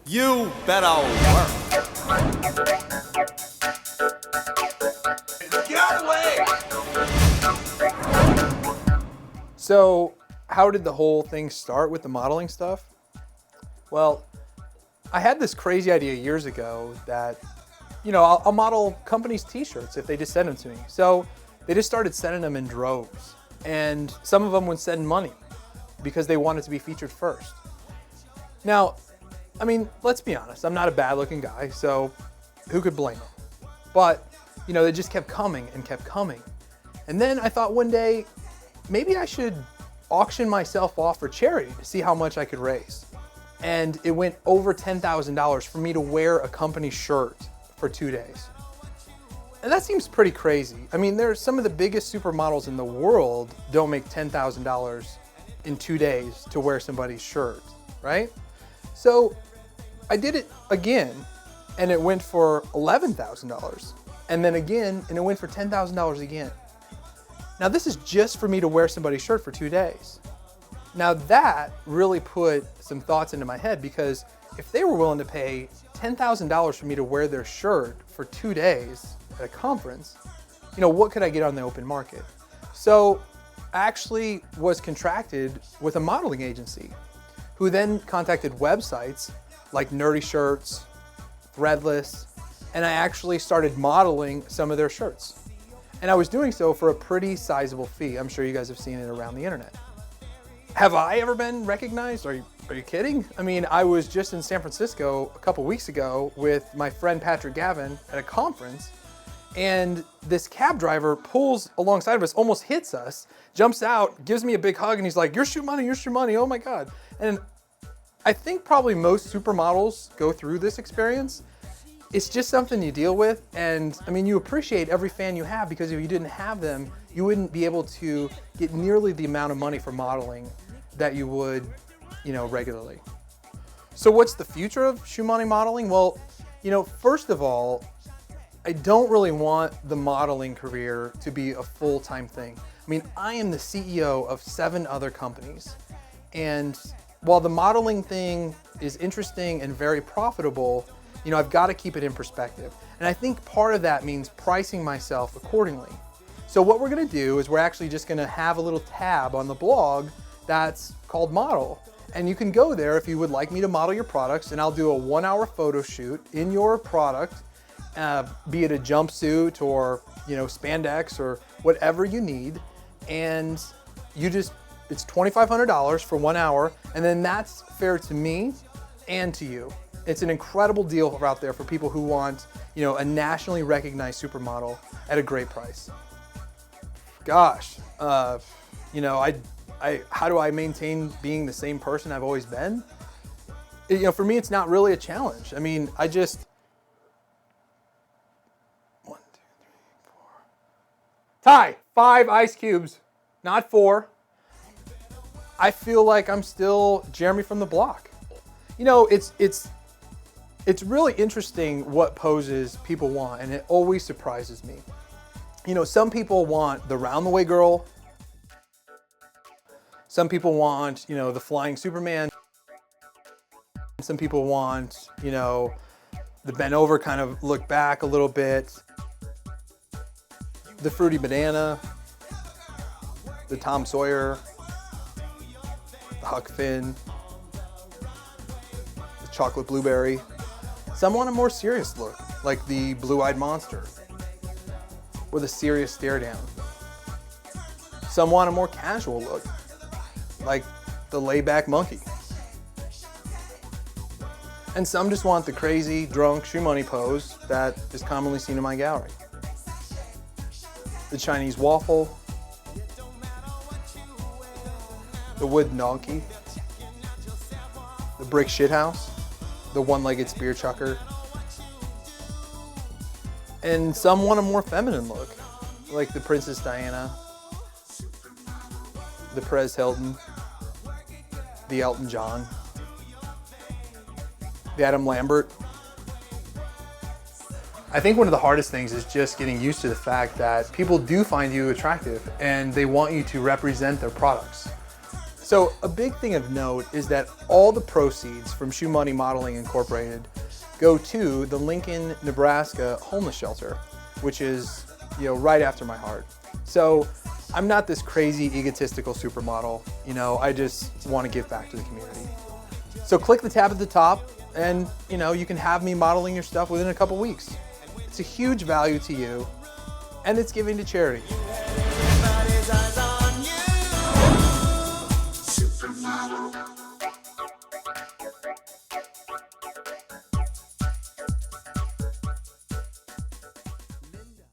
You better work. Get out of the way! So how did the whole thing start with the modeling stuff? Well, I had this crazy idea years ago that, I'll model companies' t-shirts if they just send them to me. So they just started sending them in droves. And some of them would send money because they wanted to be featured first. Now, let's be honest, I'm not a bad looking guy, so who could blame them? But, they just kept coming and kept coming. And then I thought one day, maybe I should auction myself off for charity to see how much I could raise. And it went over $10,000 for me to wear a company shirt for 2 days. And that seems pretty crazy. There's some of the biggest supermodels in the world don't make $10,000 in 2 days to wear somebody's shirt, right? So I did it again, and it went for $11,000. And then again, and it went for $10,000 again. Now this is just for me to wear somebody's shirt for 2 days. Now that really put some thoughts into my head, because if they were willing to pay $10,000 for me to wear their shirt for 2 days at a conference, what could I get on the open market? So I actually was contracted with a modeling agency who then contacted websites like Nerdy Shirts, Threadless, and I actually started modeling some of their shirts. And I was doing so for a pretty sizable fee. I'm sure you guys have seen it around the internet. Have I ever been recognized? Are you kidding? I was just in San Francisco a couple weeks ago with my friend Patrick Gavin at a conference, and this cab driver pulls alongside of us, almost hits us, jumps out, gives me a big hug, and he's like, "You're ShoeMoney, oh my God." And I think probably most supermodels go through this experience. It's just something you deal with, and you appreciate every fan you have, because if you didn't have them, you wouldn't be able to get nearly the amount of money for modeling that you would, regularly. So what's the future of ShoeMoney Modeling? Well, first of all, I don't really want the modeling career to be a full-time thing. I am the CEO of 7 other companies, and while the modeling thing is interesting and very profitable, I've got to keep it in perspective. And I think part of that means pricing myself accordingly. So what we're going to do is we're actually just going to have a little tab on the blog that's called Model. And you can go there if you would like me to model your products, and I'll do a 1-hour photo shoot in your product, be it a jumpsuit or, spandex or whatever you need. And it's $2,500 for 1 hour. And then that's fair to me and to you. It's an incredible deal out there for people who want, a nationally recognized supermodel at a great price. Gosh, how do I maintain being the same person I've always been? For me, it's not really a challenge. I just, 1, 2, 3, 4. Ty, 5 ice cubes, not 4. I feel like I'm still Jeremy from the block. It's really interesting what poses people want, and it always surprises me. Some people want the round-the-way girl. Some people want, the flying Superman. Some people want, the bent over kind of look back a little bit. The fruity banana. The Tom Sawyer. The Huck Finn. The chocolate blueberry. Some want a more serious look, like the blue-eyed monster, with a serious stare down. Some want a more casual look, like the laid-back monkey. And some just want the crazy, drunk ShoeMoney pose that is commonly seen in my gallery. The Chinese waffle, the wooden donkey, the brick shithouse, the one-legged spear chucker. And some want a more feminine look, like the Princess Diana, the Perez Hilton, the Elton John, the Adam Lambert. I think one of the hardest things is just getting used to the fact that people do find you attractive and they want you to represent their products. So a big thing of note is that all the proceeds from ShoeMoney Modeling Incorporated go to the Lincoln, Nebraska homeless shelter, which is, right after my heart. So I'm not this crazy egotistical supermodel, I just want to give back to the community. So click the tab at the top and, you can have me modeling your stuff within a couple weeks. It's a huge value to you and it's giving to charity. Supermodel.